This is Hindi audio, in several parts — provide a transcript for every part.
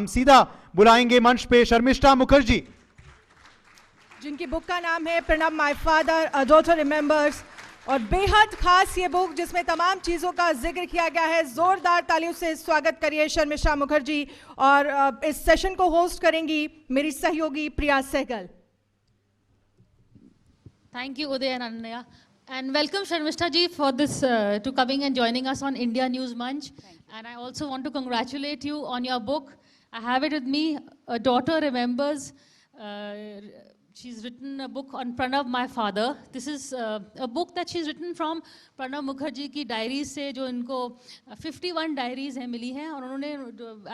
हम सीधा बुलाएंगे मंच पे शर्मिष्ठा मुखर्जी, जिनकी बुक का नाम है Pranab my father a daughter remembers, और बेहद खास ये बुक जिसमें तमाम चीज़ों का जिक्र किया गया है। जोरदार तालियों से स्वागत करिए शर्मिष्ठा मुखर्जी। और इस सेशन को होस्ट करेंगी मेरी सहयोगी प्रिया Sehgal. Thank you, Uday and Ananya. And welcome, Sharmishta ji, for this, to coming and joining us on India News Munch. And I also want to congratulate you on your book. I have it with me, A Daughter Remembers. She's written a book on Pranav, my father. This is a book that she's written from Pranav Mukherjee की डायरीज से, जो इनको 51 डायरीज हैं मिली हैं, और उन्होंने,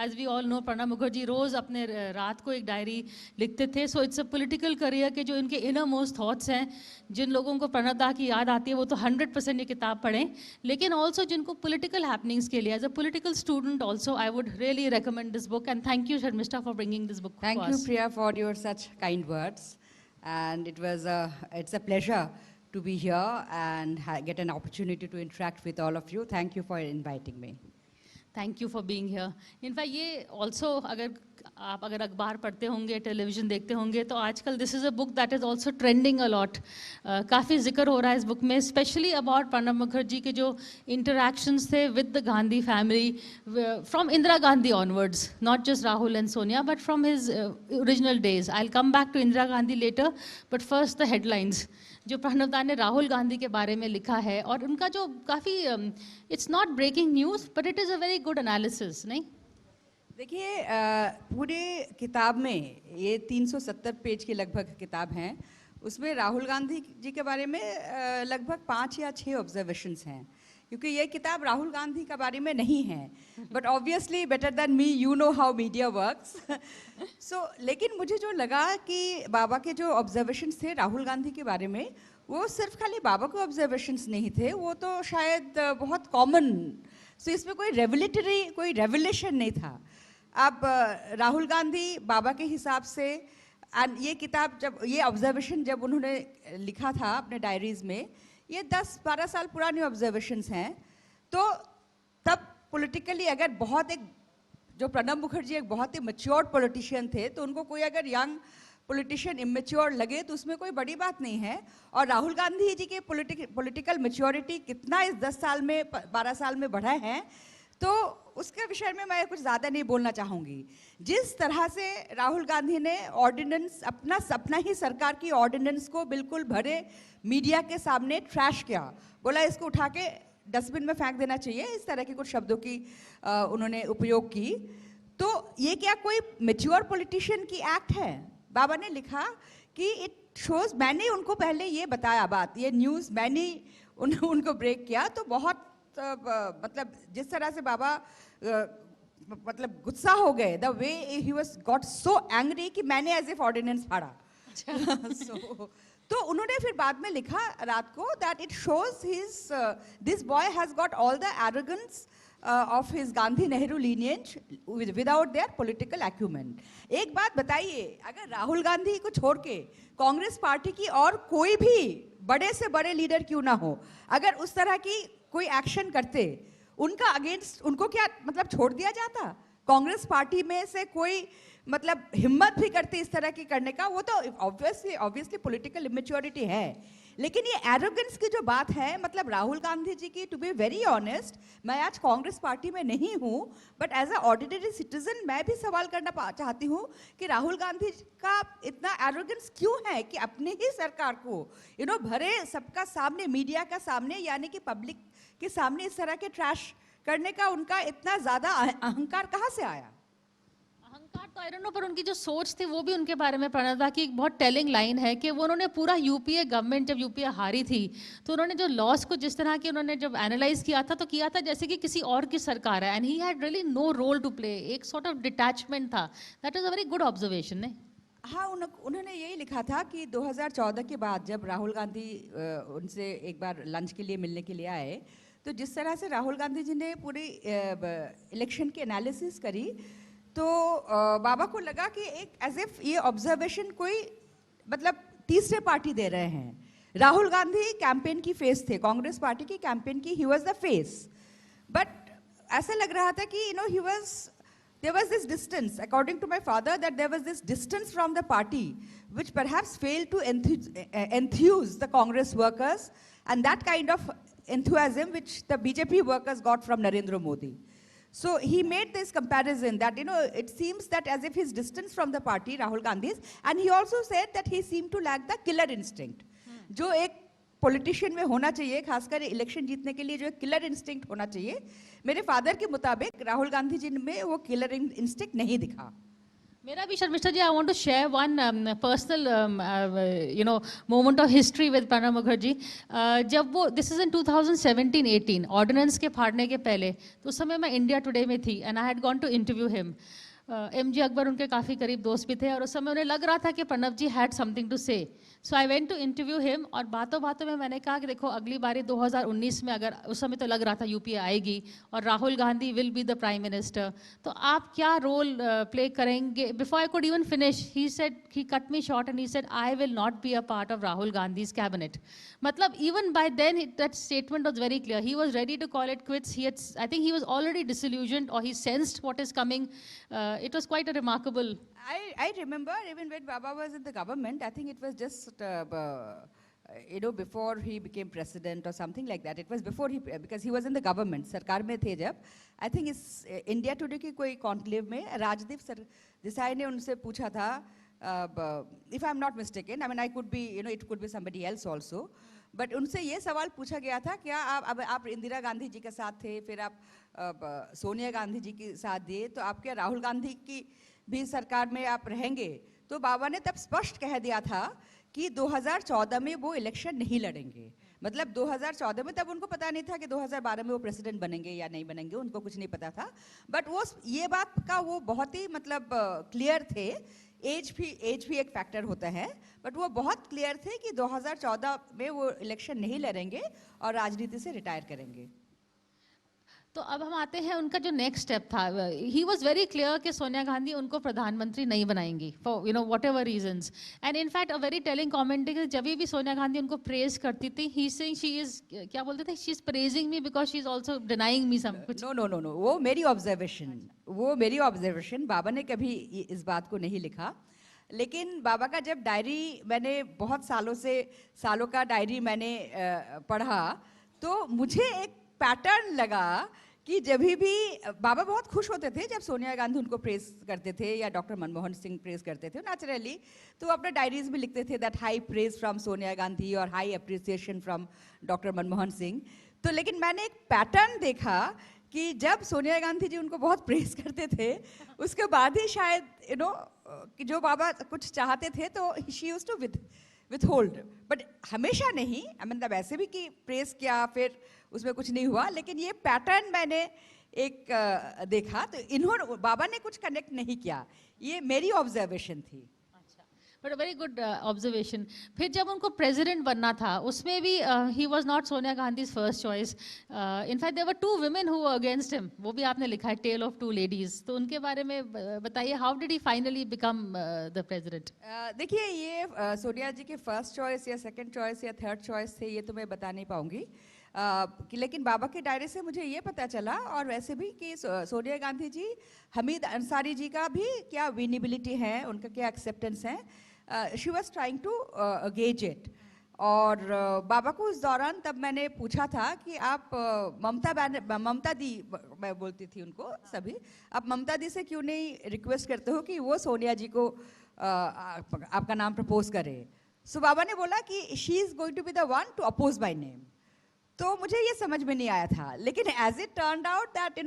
as we all know, Pranab Mukherjee रोज़ अपने रात को एक डायरी लिखते थे। So it's a political career के जो इनके इनर मोस्ट थॉट्स हैं, जिन लोगों को प्रणब दा की याद आती है वो तो 100% ये किताब पढ़ें, लेकिन ऑल्सो जिनको पॉलिटिकल हैपनिंग्स के लिए, as a political student also, I would really recommend this book. And thank you Sharmishtha for bringing this book. Thank you, Priya, for your such kind words. And it's a pleasure to be here and get an opportunity to interact with all of you. Thank you for inviting me. Thank you for being here. In fact ये ऑल्सो, अगर अखबार पढ़ते होंगे, टेलीविज़न देखते होंगे, तो आजकल this is a book that is also trending a lot. काफ़ी जिक्र हो रहा है इस बुक में, स्पेशली अबाउट प्रणब मुखर्जी के जो इंटरेक्शंस थे with the Gandhi family from Indira Gandhi onwards, not just Rahul and Sonia, but from his original days. I will come back to Indira Gandhi later, but first the headlines जो प्रणब दा ने राहुल गांधी के बारे में लिखा है, और उनका जो काफ़ी, it's not breaking news but it is a very good analysis. नहीं, देखिए, पूरे किताब में ये 370 पेज की लगभग किताब हैं, उसमें राहुल गांधी जी के बारे में लगभग 5 या 6 ऑब्जर्वेशंस हैं, क्योंकि ये किताब राहुल गांधी के बारे में नहीं है। But obviously better than me you know how media works. So लेकिन मुझे जो लगा कि बाबा के जो ऑब्जर्वेशंस थे राहुल गांधी के बारे में, वो सिर्फ खाली बाबा के ऑब्जर्वेशंस नहीं थे, वो तो शायद बहुत कॉमन, सो इसमें कोई रेवलेटरी, कोई रेवलेशन नहीं था। अब राहुल गांधी बाबा के हिसाब से, एंड ये किताब जब, ये ऑब्जर्वेशन जब उन्होंने लिखा था अपने डायरीज में, ये 10-12 साल पुरानी ऑब्जर्वेशंस हैं, तो तब पॉलिटिकली अगर बहुत एक, जो प्रणब मुखर्जी एक बहुत ही मैच्योर्ड पॉलिटिशियन थे, तो उनको कोई अगर यंग पॉलिटिशियन इमेच्योर लगे तो उसमें कोई बड़ी बात नहीं है। और राहुल गांधी जी के पॉलिटिकल मैच्योरिटी कितना इस 10 साल में, 12 साल में बढ़ा है, तो उसके विषय में मैं कुछ ज़्यादा नहीं बोलना चाहूँगी। जिस तरह से राहुल गांधी ने ऑर्डिनेंस, अपना ही सरकार की ऑर्डिनेंस को बिल्कुल भरे मीडिया के सामने ट्रैश किया, बोला इसको उठा के डस्टबिन में फेंक देना चाहिए, इस तरह के कुछ शब्दों की उन्होंने उपयोग की, तो ये क्या कोई मैच्योर पॉलिटिशियन की एक्ट है? बाबा ने लिखा कि इट शोज, मैंने उनको पहले ये बताया बात, ये न्यूज़ मैंने उनको ब्रेक किया, तो बहुत मतलब जिस तरह से बाबा मतलब गुस्सा हो गए, the way he was got so angry कि मैंने एज इफ ऑर्डिनेंस फाड़ा। तो उन्होंने फिर बाद में लिखा रात को that it shows his, this boy has got all the arrogance of his Gandhi Nehru lineage without their political acumen. एक बात बताइए, अगर राहुल गांधी को छोड़ के कांग्रेस पार्टी की और कोई भी बड़े से बड़े लीडर क्यों ना हो, अगर उस तरह की कोई एक्शन करते, उनका अगेंस्ट, उनको क्या मतलब छोड़ दिया जाता? कांग्रेस पार्टी में से कोई मतलब हिम्मत भी करते इस तरह की करने का, वो तो ऑब्वियसली पॉलिटिकल इमेच्योरिटी है। लेकिन ये एरोगेंस की जो बात है, मतलब राहुल गांधी जी की, टू बी वेरी ऑनेस्ट, मैं आज कांग्रेस पार्टी में नहीं हूँ, but as a ordinary citizen मैं भी सवाल करना चाहती हूँ कि राहुल गांधी का इतना एरोगेंस क्यों है कि अपने ही सरकार को भरे सबका सामने, मीडिया का सामने, यानी कि पब्लिक के सामने इस तरह के ट्रैश करने का उनका इतना ज़्यादा अहंकार कहाँ से आया? अहंकार तो आई डोंट नो, पर उनकी जो सोच थी वो भी उनके बारे में प्रणब दा की एक बहुत टेलिंग लाइन है कि वो, उन्होंने पूरा यूपीए गवर्नमेंट, जब यूपीए हारी थी, तो उन्होंने जो लॉस को जिस तरह की उन्होंने जब एनालाइज किया था, तो किया था जैसे कि किसी और की सरकार है, and he had really no role to play, एक सॉर्ट ऑफ डिटैचमेंट था। That is a very good observation. नहीं, हाँ, उन्होंने यही लिखा था कि 2014 के बाद जब राहुल गांधी उनसे एक बार लंच के लिए मिलने के लिए आए, तो जिस तरह से राहुल गांधी जी ने पूरी इलेक्शन की एनालिसिस करी, तो बाबा को लगा कि एक एज इफ ये ऑब्जर्वेशन कोई मतलब तीसरे पार्टी दे रहे हैं। राहुल गांधी कैंपेन की फेस थे, कांग्रेस पार्टी की कैंपेन की, he was the face, but ऐसा लग रहा था कि he was there was this distance, according to my father, that there was this distance from the party, which perhaps failed to enthuse the Congress workers, and that kind of enthusiasm which the BJP workers got from Narendra Modi. So he made this comparison that, it seems that as if his distance from the party, Rahul Gandhi's, and he also said that he seemed to lack the killer instinct. जो एक पॉलिटिशियन में होना चाहिए, खासकर इलेक्शन जीतने के लिए जो एक किलर इंस्टिंक्ट होना चाहिए, मेरे फादर के मुताबिक राहुल गांधी जी में वो किलर इंस्टिंक्ट नहीं दिखा. मेरा भी शर्मिष्ठा जी, I want to share one personal moment of history with Pranab Mukherjee. जब वो, this is in 2017-18, ऑर्डिनेंस के फाड़ने के पहले, तो उस समय मैं इंडिया टुडे में थी and I had gone to interview him. MG Akbar उनके काफ़ी करीब दोस्त भी थे और उस समय उन्हें लग रहा था कि Pranab ji had something to say. So I went to interview him और बातों बातों में मैंने कहा कि देखो अगली बारी 2019 में, अगर उस समय तो लग रहा था यूपीए आएगी और Rahul Gandhi will be the prime minister, तो आप क्या रोल प्ले करेंगे. Before I could even finish he said, he cut me short and he said I will not be a part of Rahul Gandhi's cabinet. मतलब even by then that statement was very clear. He was ready to call it quits. He I think he was already disillusioned और he sensed what is coming. It was quite a remarkable. I remember even when Baba was in the government, I think it was just before he became president or something like that. It was before because he was in the government. सरकार में थे जब. I think इस India Today की कोई conclave में राजदीप देसाई ने उनसे पूछा था, if I'm not mistaken, I mean I could be, it could be somebody else also. But उनसे ये सवाल पूछा गया था, क्या आप इंदिरा गांधी जी के साथ थे, फिर आप सोनिया गांधी जी के साथ दिए, तो आप क्या राहुल गांधी की भी सरकार में आप रहेंगे. तो बाबा ने तब स्पष्ट कह दिया था कि 2014 में वो इलेक्शन नहीं लड़ेंगे. मतलब 2014 में तब उनको पता नहीं था कि 2012 में वो प्रेसिडेंट बनेंगे या नहीं बनेंगे, उनको कुछ नहीं पता था. बट वो ये बात का वो बहुत ही मतलब क्लियर थे. एज भी एक फैक्टर होता है, बट वो बहुत क्लियर थे कि 2014 में वो इलेक्शन नहीं लड़ेंगे और राजनीति से रिटायर करेंगे. तो अब हम आते हैं उनका जो नेक्स्ट स्टेप था. ही वॉज वेरी क्लियर कि सोनिया गांधी उनको प्रधानमंत्री नहीं बनाएंगी for what ever reasons. And in fact a very telling comment है कि जब भी सोनिया गांधी उनको प्रेज करती थी, ही सेइंग शी इज, क्या बोलते थे, she is praising me because she is also denying me some कुछ. नो, वो मेरी ऑब्जर्वेशन, बाबा ने कभी इस बात को नहीं लिखा. लेकिन बाबा का जब डायरी मैंने बहुत सालों का डायरी मैंने पढ़ा, तो मुझे एक पैटर्न लगा कि जब भी बाबा बहुत खुश होते थे जब सोनिया गांधी उनको प्रेस करते थे या डॉक्टर मनमोहन सिंह प्रेस करते थे नेचुरली, तो अपने डायरीज में लिखते थे that high praise from Sonia Gandhi और high appreciation from doctor Manmohan Singh. तो लेकिन मैंने एक पैटर्न देखा कि जब सोनिया गांधी जी उनको बहुत प्रेस करते थे, उसके बाद ही शायद कि जो बाबा कुछ चाहते थे तो she used to withhold, but हमेशा नहीं. आई मीन वैसे भी कि प्रेस किया फिर उसमें कुछ नहीं हुआ, लेकिन ये पैटर्न मैंने एक देखा, तो इन्होंने बाबा ने कुछ कनेक्ट नहीं किया. ये मेरी ऑब्जर्वेशन थी. But very good observation. फिर जब उनको प्रेसिडेंट बनना था, उसमें भी he was not Sonia Gandhi first choice. In fact there were 2 women who were against him. वो भी आपने लिखा है, टेल ऑफ 2 ladies. तो उनके बारे में बताइए, how did he finally become the president. देखिए, ये सोनिया जी के फर्स्ट चॉइस या सेकंड चॉइस या थर्ड चॉइस थे, ये तो मैं बता नहीं पाऊंगी. लेकिन बाबा के डायरी से मुझे ये पता चला, और वैसे भी कि सोनिया गांधी जी, हमीद अंसारी जी का भी क्या विनेबिलिटी है, उनका क्या एक्सेप्टेंस है, she was trying to gauge it. और बाबा को उस दौरान तब मैंने पूछा था कि आप ममता दी, मैं बोलती थी उनको सभी, आप ममता दी से क्यों नहीं रिक्वेस्ट करते हो कि वो सोनिया जी को आपका नाम प्रपोज करे. सो बाबा ने बोला कि she is going to be the one to oppose my name. तो मुझे ये समझ में नहीं आया था, लेकिन as it turned out that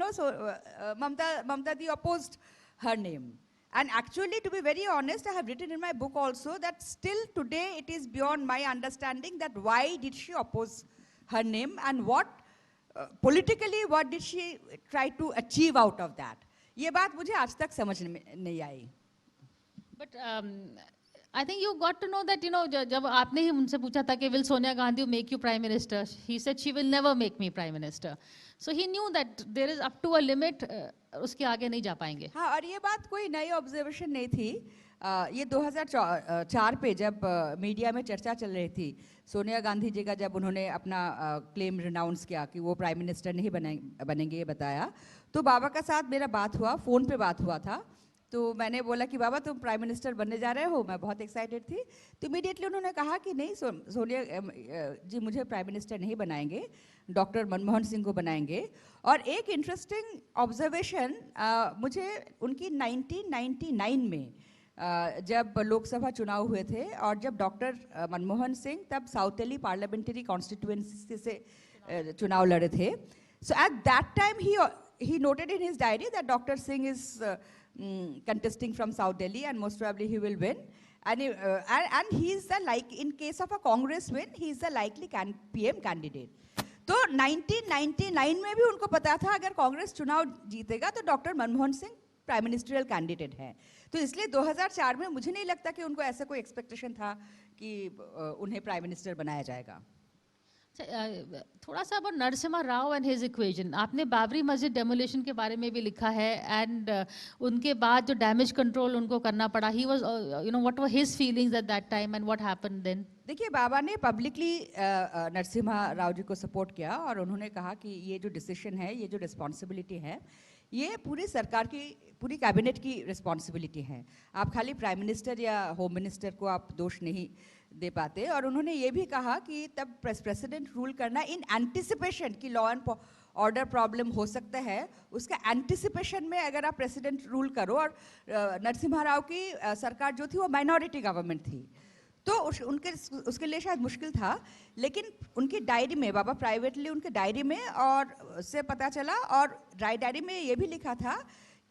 Mamata di opposed her name. And actually, to be very honest, I have written in my book also that still today it is beyond my understanding that why did she oppose her name and what politically what did she try to achieve out of that. ये बात मुझे आज तक समझ में नहीं आई. But I think you got to know that, जब आपने ही उनसे पूछा था कि will Sonia Gandhi make you prime minister, he said she will never make me prime minister. So he knew that there is up to a limit, उसके आगे नहीं जा पाएंगे. हाँ, और ये बात कोई नई ऑब्जर्वेशन नहीं थी. ये 2004 पे जब मीडिया में चर्चा चल रही थी, सोनिया गांधी जी का जब उन्होंने अपना क्लेम रिनाउंस किया कि वो प्राइम मिनिस्टर नहीं बनेंगे, ये बताया, तो बाबा का साथ मेरा बात हुआ, फ़ोन पे बात हुआ था। तो मैंने बोला कि बाबा तुम प्राइम मिनिस्टर बनने जा रहे हो, मैं बहुत एक्साइटेड थी। तो इमीडिएटली उन्होंने कहा कि नहीं सोनिया जी मुझे प्राइम मिनिस्टर नहीं बनाएंगे, डॉक्टर मनमोहन सिंह को बनाएंगे। और एक इंटरेस्टिंग ऑब्जर्वेशन मुझे उनकी 1999 में जब लोकसभा चुनाव हुए थे और जब डॉक्टर मनमोहन सिंह तब साउथ दिल्ली पार्लियामेंट्री कॉन्स्टिट्यूएंसी से चुनाव लड़े थे। So at that time he noted in his diary that Dr. Singh is contesting from South Delhi and most probably he will win. And he is the, like in case of a Congress win, he is the likely PM candidate. तो 1999 में भी उनको पता था अगर कांग्रेस चुनाव जीतेगा तो doctor Manmohan Singh prime ministerial candidate हैं। तो इसलिए 2004 में मुझे नहीं लगता कि उनको ऐसा कोई एक्सपेक्टेशन था कि उन्हें प्राइम मिनिस्टर बनाया जाएगा। थोड़ा सा about Narasimha Rao and his equation, आपने बाबरी मस्जिद डेमोलिशन के बारे में भी लिखा है एंड उनके बाद जो डैमेज कंट्रोल उनको करना पड़ा, he was you know what were his feelings at that time and what happened then? देखिए बाबा ने पब्लिकली नरसिम्हा राव जी को सपोर्ट किया और उन्होंने कहा कि ये जो डिसीजन है, ये जो रिस्पॉन्सिबिलिटी है, ये पूरी सरकार की, पूरी कैबिनेट की रिस्पॉन्सिबिलिटी है। आप खाली प्राइम मिनिस्टर या होम मिनिस्टर को आप दोष नहीं दे पाते। और उन्होंने ये भी कहा कि तब प्रेसिडेंट रूल करना इन एंटिसिपेशन कि लॉ एंड ऑर्डर प्रॉब्लम हो सकता है, उसका एंटिसिपेशन में अगर आप प्रेसिडेंट रूल करो। और नरसिम्हा राव की सरकार जो थी वो माइनॉरिटी गवर्नमेंट थी, तो उसके लिए शायद मुश्किल था। लेकिन उनकी डायरी में, बाबा प्राइवेटली उनके डायरी में और उससे पता चला, और डायरी में ये भी लिखा था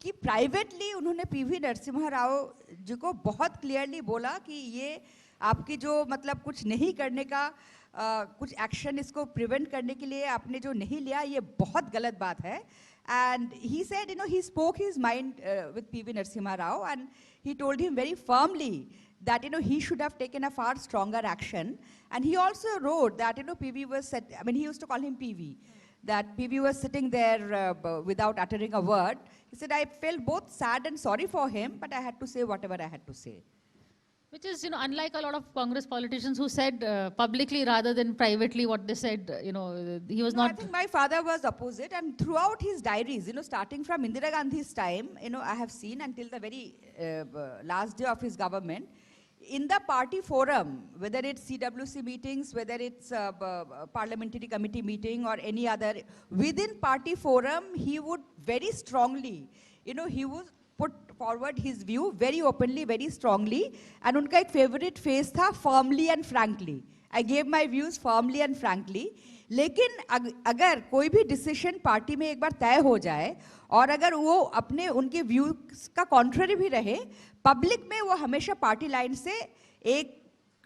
कि प्राइवेटली उन्होंने पीवी नरसिम्हा राव जी को बहुत क्लियरली बोला कि ये आपकी जो मतलब कुछ नहीं करने का कुछ एक्शन, इसको प्रिवेंट करने के लिए आपने जो नहीं लिया, ये बहुत गलत बात है। And he said, you know, he spoke his mind with PV Narasimha Rao and he told him very firmly that, you know, he should have taken a far stronger action. And he also wrote that, you know, PV was I mean, he used to call him PV, that PV was sitting there without uttering a word. He said, I felt both sad and sorry for him, but I had to say whatever I had to say. Which is, you know, unlike a lot of Congress politicians who said publicly rather than privately what they said, you know, he was not... I think my father was opposite, and throughout his diaries, you know, starting from Indira Gandhi's time, you know, I have seen until the very last day of his government, in the party forum, whether it's CWC meetings, whether it's parliamentary committee meeting or any other, within party forum, he would very strongly, you know, he would put forward his view very openly, very strongly, and उनका एक favorite phrase था firmly and frankly. I gave my views firmly and frankly. लेकिन अगर कोई भी डिसीजन पार्टी में एक बार तय हो जाए और अगर वो अपने उनके व्यूज का कॉन्ट्ररी भी रहे, पब्लिक में वो हमेशा पार्टी लाइन से एक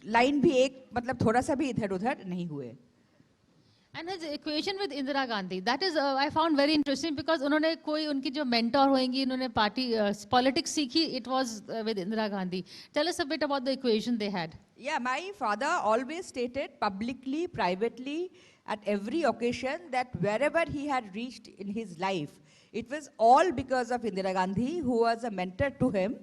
लाइन भी, एक मतलब थोड़ा सा भी इधर उधर नहीं हुए। And his equation with Indira Gandhi, that is I found very interesting because उन्होंने कोई उनकी जो mentor होंगी, उन्होंने party politics सीखी, it was with Indira Gandhi. Tell us a bit about the equation they had. Yeah, my father always stated publicly, privately, at every occasion that wherever he had reached in his life, it was all because of Indira Gandhi, who was a mentor to him.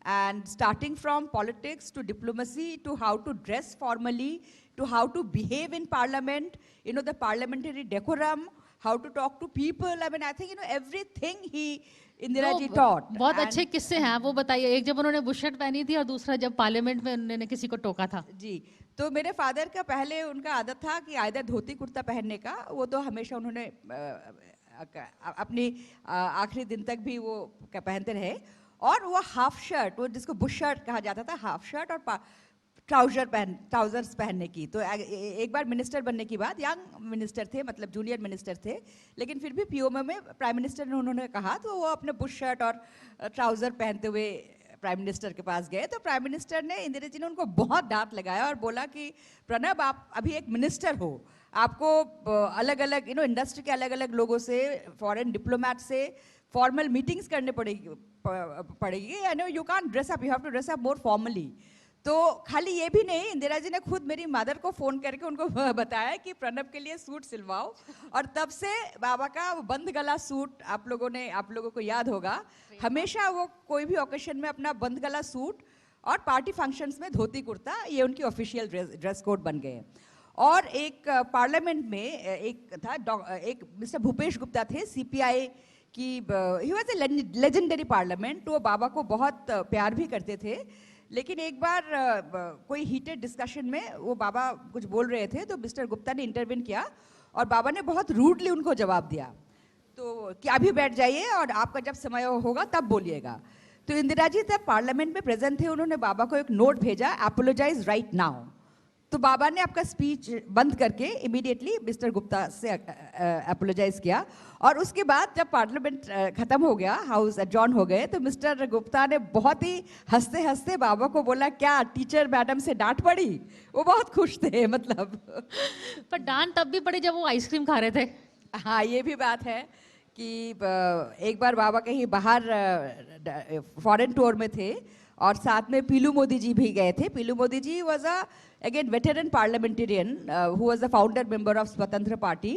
And starting from politics to diplomacy to how to dress formally, to how to behave in parliament, you know, the parliamentary decorum, how to talk to people. I mean, I think, you know, everything Indira ji taught. बहुत अच्छे किस्से हैं, वो बताइए। एक जब उन्होंने बुशर्ट पहनी थी और दूसरा जब पार्लियामेंट में उन्होंने किसी को टोका था। जी, तो मेरे फादर का पहले उनका आदत था कि आइदर धोती कुर्ता पहनने का, वो तो हमेशा उन्होंने अपनी आखिरी दिन तक भी वो पहनते रहे, और वो हाफ शर्ट, वो जिसको बुश शर्ट कहा जाता था, हाफ शर्ट और ट्राउजर्स पहनने की। तो एक बार मिनिस्टर बनने की बात, यंग मिनिस्टर थे, मतलब जूनियर मिनिस्टर थे, लेकिन फिर भी पीओएम में प्राइम मिनिस्टर ने उन्होंने कहा तो वो अपने बुश शर्ट और ट्राउजर पहनते हुए प्राइम मिनिस्टर के पास गए। तो प्राइम मिनिस्टर ने, इंदिरा जी ने उनको बहुत डांट लगाया और बोला कि प्रणब, आप अभी एक मिनिस्टर हो, आपको अलग अलग, यू नो, इंडस्ट्री के अलग अलग लोगों से, फॉरेन डिप्लोमेट से फॉर्मल मीटिंग्स करने पड़ेगी। I know you can't dress up, you have to dress up more formally. तो खाली ये भी नहीं, इंदिरा जी ने खुद मेरी मदर को फ़ोन करके उनको बताया कि प्रणब के लिए सूट सिलवाओ, और तब से बाबा का बंद गला सूट, आप लोगों को याद होगा, हमेशा वो कोई भी ओकेशन में अपना बंद गला सूट और पार्टी फंक्शंस में धोती कुर्ता, ये उनकी ऑफिशियल ड्रेस कोड बन गए। और एक पार्लियामेंट में एक था, एक मिस्टर भूपेश गुप्ता थे, सीपीआई की, he was a legendary parliament, तो वो बाबा को बहुत प्यार भी करते थे। लेकिन एक बार कोई हीटेड डिस्कशन में वो बाबा कुछ बोल रहे थे, तो मिस्टर गुप्ता ने इंटरवेन किया और बाबा ने बहुत रूडली उनको जवाब दिया, तो कि अभी बैठ जाइए और आपका जब समय होगा तब बोलिएगा। तो इंदिरा जी तब पार्लियामेंट में प्रेजेंट थे, उन्होंने बाबा को एक नोट भेजा, अपोलोजाइज राइट नाउ। तो बाबा ने आपका स्पीच बंद करके इमीडिएटली मिस्टर गुप्ता से अपोलोजाइज किया। और उसके बाद जब पार्लियामेंट खत्म हो गया, हाउस एडजॉर्न हो गए, तो मिस्टर गुप्ता ने बहुत ही हंसते हंसते बाबा को बोला, क्या टीचर मैडम से डांट पड़ी? वो बहुत खुश थे मतलब। पर डांट तब भी पड़ी जब वो आइसक्रीम खा रहे थे। हाँ, ये भी बात है कि एक बार बाबा कहीं बाहर फॉरेन टूर में थे और साथ में पीलू मोदी जी भी गए थे। Piloo Mody ji was again veteran parliamentarian who was the founder member of Swatantra party,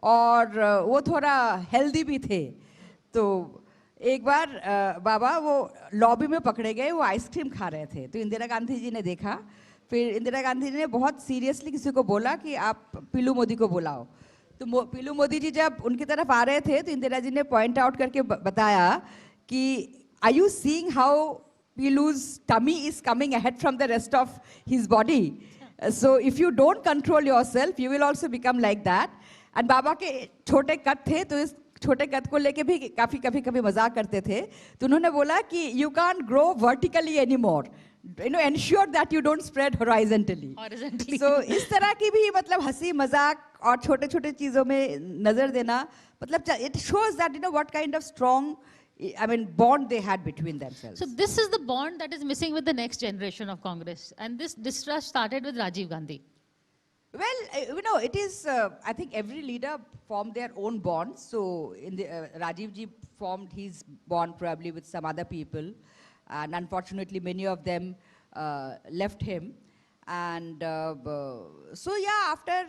और वो थोड़ा हेल्दी भी थे। तो एक बार बाबा वो लॉबी में पकड़े गए, वो आइसक्रीम खा रहे थे, तो इंदिरा गांधी जी ने देखा। फिर इंदिरा गांधी ने बहुत सीरियसली किसी को बोला कि आप पीलू मोदी को बुलाओ। तो पीलू मोदी जी जब उनकी तरफ आ रहे थे, तो इंदिरा जी ने पॉइंट आउट करके बताया कि are you seeing how Pilu's tummy is coming ahead from the rest of his body. So if you don't control yourself, you will also become like that. And बाबा के छोटे कद थे, तो इस छोटे कद को लेके भी कभी मजाक करते थे। तो उन्होंने बोला कि you can't grow vertically anymore. You know, ensure that you don't spread horizontally. So इस तरह की भी मतलब हंसी मजाक और छोटे छोटे चीजों में नजर देना, मतलब it shows that you know what kind of strong, I mean, bond they had between themselves. So this is the bond that is missing with the next generation of Congress, and this distrust started with Rajiv Gandhi. Well, you know, it is, I think every leader formed their own bonds. So in the, Rajiv ji formed his bond probably with some other people, and unfortunately many of them left him. And so yeah, after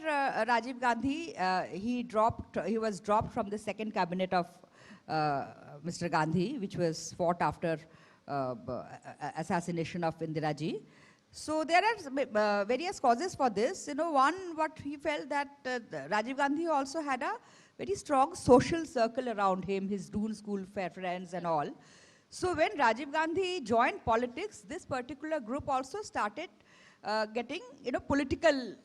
Rajiv Gandhi, he was dropped from the second cabinet of Mr. Gandhi, which was fought after assassination of Indira ji. So there are various causes for this. You know, one, what he felt that Rajiv Gandhi also had a very strong social circle around him, his Doon school friends and all. So when Rajiv Gandhi joined politics, this particular group also started getting, you know, political,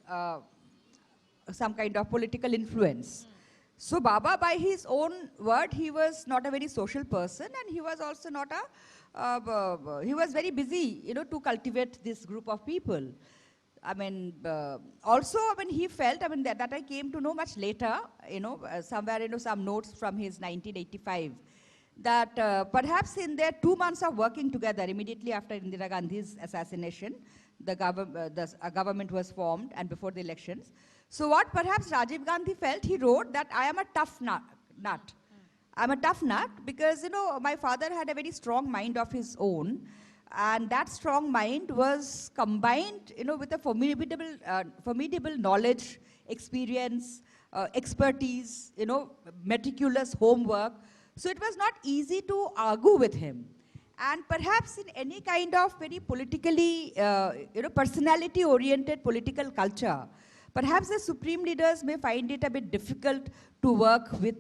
some kind of political influence. So Baba, by his own word, he was not a very social person, and he was also not a, he was very busy, you know, to cultivate this group of people. I mean, also, I mean, he felt, I mean, that I came to know much later, you know, somewhere, you know, some notes from his 1985, that perhaps in their 2 months of working together, immediately after Indira Gandhi's assassination, the government was formed and before the elections. So what perhaps Rajiv Gandhi felt, he wrote that I am a tough nut. I'm a tough nut because, you know, my father had a very strong mind of his own, and that strong mind was combined, you know, with a formidable knowledge, experience, expertise, you know, meticulous homework. So it was not easy to argue with him. And perhaps in any kind of very politically, you know, personality-oriented political culture, perhaps the supreme leaders may find it a bit difficult to work with,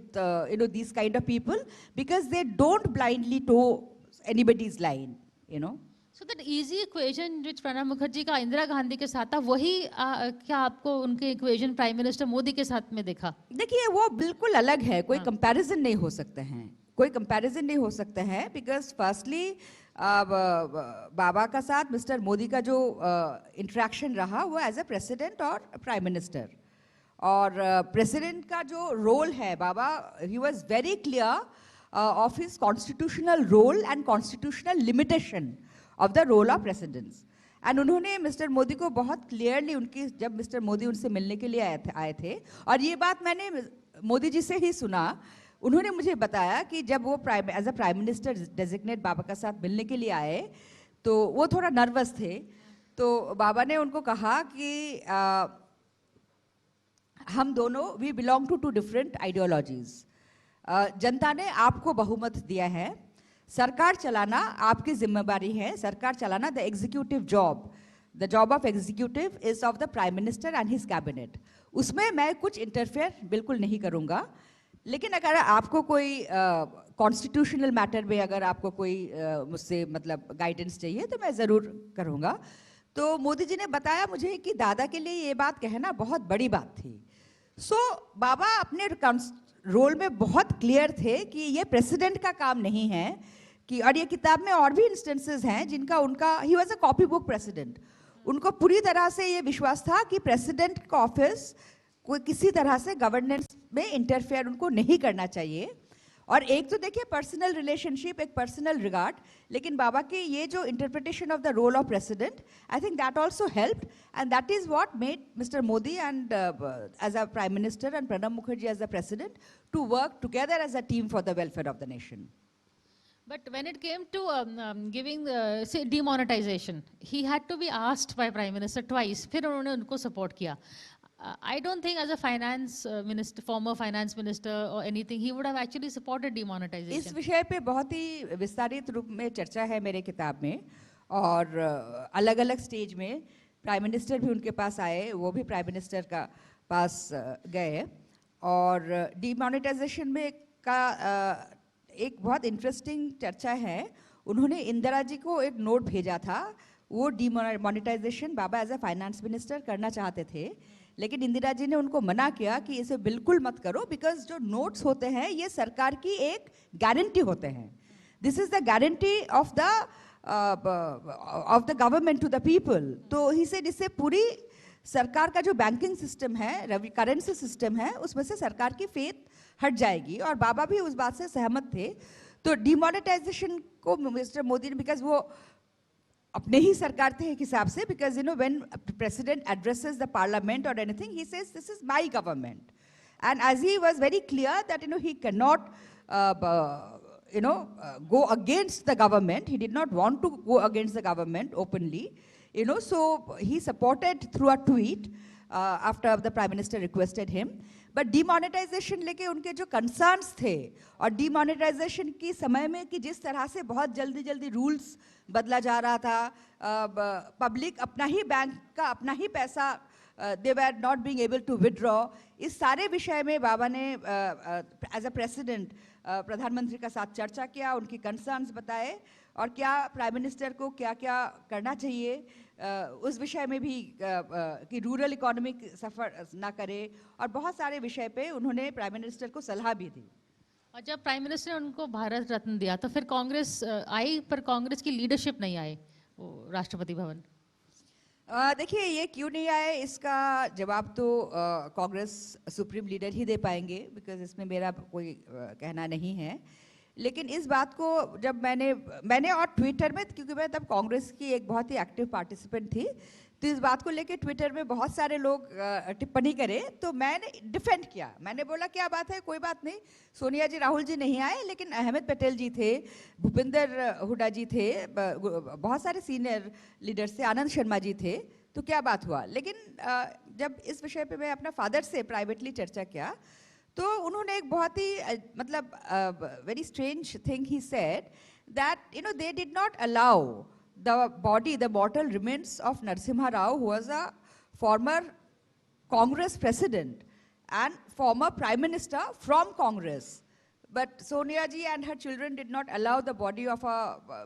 you know, these kind of people because they don't blindly toe anybody's line, you know. So that easy equation which Pranab Mukherjee का इंदिरा गांधी के साथ था, वही क्या आपको उनके इक्वेशन प्राइम मिनिस्टर मोदी के साथ में देखा? देखिए, वो बिल्कुल अलग है, कोई कंपैरिजन नहीं हो सकते हैं, कोई कंपैरिजन नहीं हो सकते हैं, बिकॉज फर्स्टली बाबा का साथ मिस्टर मोदी का जो इंटरेक्शन रहा वो एज ए प्रेसिडेंट और प्राइम मिनिस्टर, और प्रेसिडेंट का जो रोल है, बाबा he was very clear of his constitutional role and constitutional limitation of the role of presidents, and उन्होंने मिस्टर मोदी को बहुत क्लियरली, उनकी जब मिस्टर मोदी उनसे मिलने के लिए आए थे, और ये बात मैंने मोदी जी से ही सुना, उन्होंने मुझे बताया कि जब वो as a prime minister designate बाबा का साथ मिलने के लिए आए तो वो थोड़ा नर्वस थे, तो बाबा ने उनको कहा कि हम दोनों we belong to different ideologies, जनता ने आपको बहुमत दिया है, सरकार चलाना आपकी जिम्मेदारी है, सरकार चलाना the executive job, the job of executive is of the prime minister and his cabinet. उसमें मैं कुछ इंटरफेयर बिल्कुल नहीं करूँगा, लेकिन अगर आपको कोई कॉन्स्टिट्यूशनल मैटर में अगर आपको कोई मुझसे मतलब गाइडेंस चाहिए तो मैं ज़रूर करूँगा। तो मोदी जी ने बताया मुझे कि दादा के लिए ये बात कहना बहुत बड़ी बात थी। सो बाबा अपने रोल में बहुत क्लियर थे कि ये प्रेसिडेंट का काम नहीं है कि, और ये किताब में और भी इंस्टेंसेस हैं जिनका उनका he was a copy book president, उनको पूरी तरह से ये विश्वास था कि प्रेसिडेंट का ऑफिस कोई किसी तरह से गवर्नेंस में इंटरफेयर उनको नहीं करना चाहिए। और एक तो देखिए पर्सनल रिलेशनशिप, एक पर्सनल रिगार्ड, लेकिन बाबा की ये जो interpretation of the role of president, I think that also helped and that is what made mister Modi and as a prime minister and Pranab Mukherjee as a president to work together as a team for the welfare of the nation. But when it came to giving, say, demonetization, he had to be asked by Prime Minister twice. फिर उन्होंने उनको support किया. I don't think as a finance minister, former finance minister or anything, he would have actually supported demonetization. इस विषय पे बहुत ही विस्तारित रूप में चर्चा है मेरे किताब में, और अलग अलग स्टेज में प्राइम मिनिस्टर भी उनके पास आए, वो भी प्राइम मिनिस्टर का पास गए, और डिमोनेटाइजेशन में का एक बहुत इंटरेस्टिंग चर्चा है। उन्होंने इंदिरा जी को एक नोट भेजा था, वो डिमोनेटाइजेशन बाबा एज ए फाइनेंस मिनिस्टर करना चाहते थे, लेकिन इंदिरा जी ने उनको मना किया कि इसे बिल्कुल मत करो, बिकॉज जो नोट्स होते हैं ये सरकार की एक गारंटी होते हैं। This is the guarantee of the government to the people. तो ही सेड इससे पूरी सरकार का जो बैंकिंग सिस्टम है, करेंसी सिस्टम है, उसमें से सरकार की फेथ हट जाएगी, और बाबा भी उस बात से सहमत थे। तो डिमोनेटाइजेशन को मिस्टर मोदी ने, बिकॉज वो अपने ही सरकार थे एक हिसाब से, because you know when president addresses the parliament और anything he says this is my government, and as he was very clear that you know he can not go against the government, he did not want to go against the government openly, so he supported through a tweet after the prime minister requested him. But demonetization लेके उनके जो concerns थे, और demonetization की समय में कि जिस तरह से बहुत जल्दी जल्दी रूल्स बदला जा रहा था, पब्लिक अपना ही बैंक का अपना ही पैसा they were not being able to withdraw, इस सारे विषय में बाबा ने एज अ प्रेसिडेंट प्रधानमंत्री का साथ चर्चा किया, उनकी कंसर्न्स बताए, और क्या प्राइम मिनिस्टर को क्या क्या करना चाहिए उस विषय में भी कि रूरल इकोनॉमी सफ़र ना करे, और बहुत सारे विषय पे उन्होंने प्राइम मिनिस्टर को सलाह भी दी। और जब प्राइम मिनिस्टर ने उनको भारत रत्न दिया तो फिर कांग्रेस आई, पर कांग्रेस की लीडरशिप नहीं आई वो राष्ट्रपति भवन। देखिए ये क्यों नहीं आए, इसका जवाब तो कांग्रेस सुप्रीम लीडर ही दे पाएंगे, बिकॉज इसमें मेरा कोई कहना नहीं है। लेकिन इस बात को जब मैंने और ट्विटर में, क्योंकि मैं तब कांग्रेस की एक बहुत ही एक्टिव पार्टिसिपेंट थी, तो इस बात को लेके ट्विटर में बहुत सारे लोग टिप्पणी करे, तो मैंने डिफेंड किया। मैंने बोला क्या बात है, कोई बात नहीं, सोनिया जी राहुल जी नहीं आए, लेकिन अहमद पटेल जी थे, भूपेंद्र हुड्डा जी थे, बहुत सारे सीनियर लीडर्स थे, आनंद शर्मा जी थे, तो क्या बात हुआ। लेकिन जब इस विषय पे मैं अपना फादर से प्राइवेटली चर्चा किया, तो उन्होंने एक बहुत ही मतलब very strange thing he said that they did not allow the body, the mortal remains of Narasimha Rao, who was a former Congress president and former prime minister from Congress. But Sonia ji and her children did not allow the body of a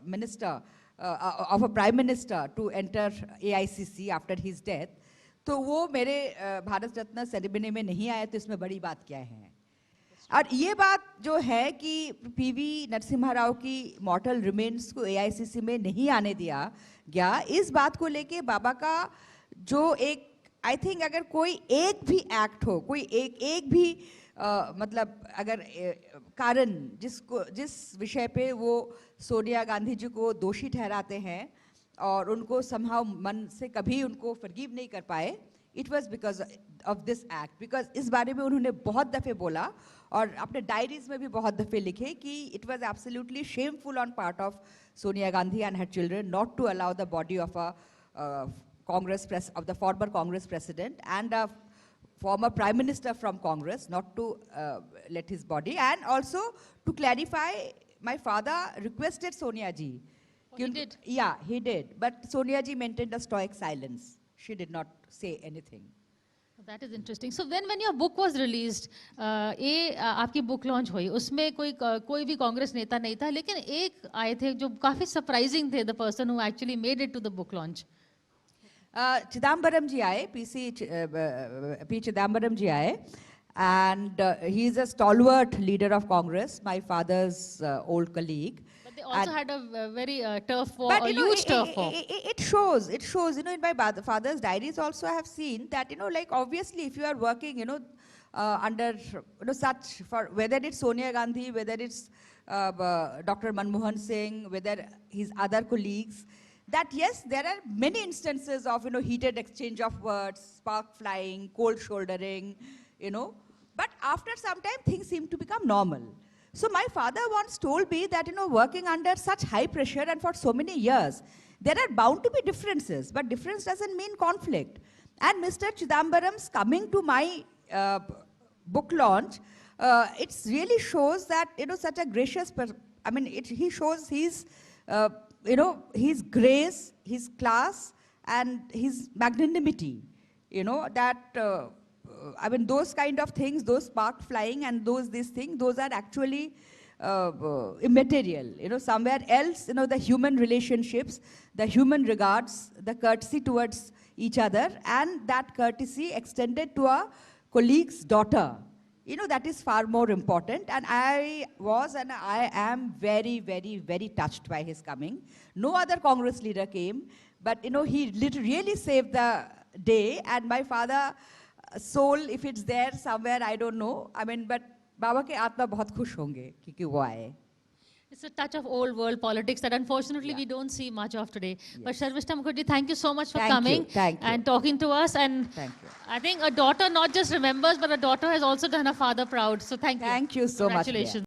minister, of a prime minister to enter AICC after his death. तो वो मेरे भारत रत्न सेरेमनी में नहीं आए, तो इसमें बड़ी बात क्या है। और ये बात जो है कि पीवी नरसिम्हा राव की मॉर्टल रिमेन्स को एआईसीसी में नहीं आने दिया गया, इस बात को लेके बाबा का जो एक, आई थिंक अगर कोई एक भी एक्ट हो, कोई एक भी मतलब अगर कारण जिस विषय पे वो सोनिया गांधी जी को दोषी ठहराते हैं और उनको समहाउ मन से कभी उनको फॉरगिव नहीं कर पाए, it was because of this act. Because इस बारे में उन्होंने बहुत दफ़े बोला और अपने डायरीज में भी बहुत दफ़े लिखे कि it was absolutely shameful on part of Sonia Gandhi and her children not to allow the body of a Congress of the former Congress president and a former prime minister from Congress not to let his body, and also to clarify my father requested Sonia ji. Oh, he did? Yeah, he did. But Sonia ji maintained a stoic silence. She did not say anything. That is interesting. So when your book was released, आपकी book launch हुई, उसमें कोई भी कांग्रेस नेता नहीं था, लेकिन एक आए थे जो काफी surprising थे, the person who actually made it to the book launch. Chidambaram ji aaye, P. Chidambaram ji aaye, and he is a stalwart leader of Congress, my father's old colleague. But they also had a very turf war, But a you know, huge turf war. it shows, you know, in my father's diaries also I have seen that, you know, like obviously if you are working, you know, under, you know, such, for whether it's Sonia Gandhi, whether it's Dr. Manmohan Singh, whether his other colleagues, that yes, there are many instances of, you know, heated exchange of words, spark flying, cold shouldering, you know, but after some time things seem to become normal. So my father once told me that, you know, working under such high pressure and for so many years, there are bound to be differences, but difference doesn't mean conflict. And Mr. Chidambaram's coming to my book launch, it really shows that, you know, such a gracious, he shows his, you know, his grace, his class, and his magnanimity, you know, that, those kind of things, those spark flying and these things, those are actually immaterial. You know, somewhere else, you know, the human relationships, the human regards, the courtesy towards each other, and that courtesy extended to a colleague's daughter. You know, that is far more important. And I was and I am very, very, very touched by his coming. No other Congress leader came, but, you know, he really saved the day. And my father, soul, if it's there somewhere, I don't know. But Baba ke Atma bahut khush honge kyunki wo aaye. It's a touch of old world politics that unfortunately we don't see much of today. But Sharmishta Mukherjee, thank you so much for coming and talking to us. And thank you. I think a daughter not just remembers, but a daughter has also done her father proud. So thank you. Thank you so much, Congratulations. dear.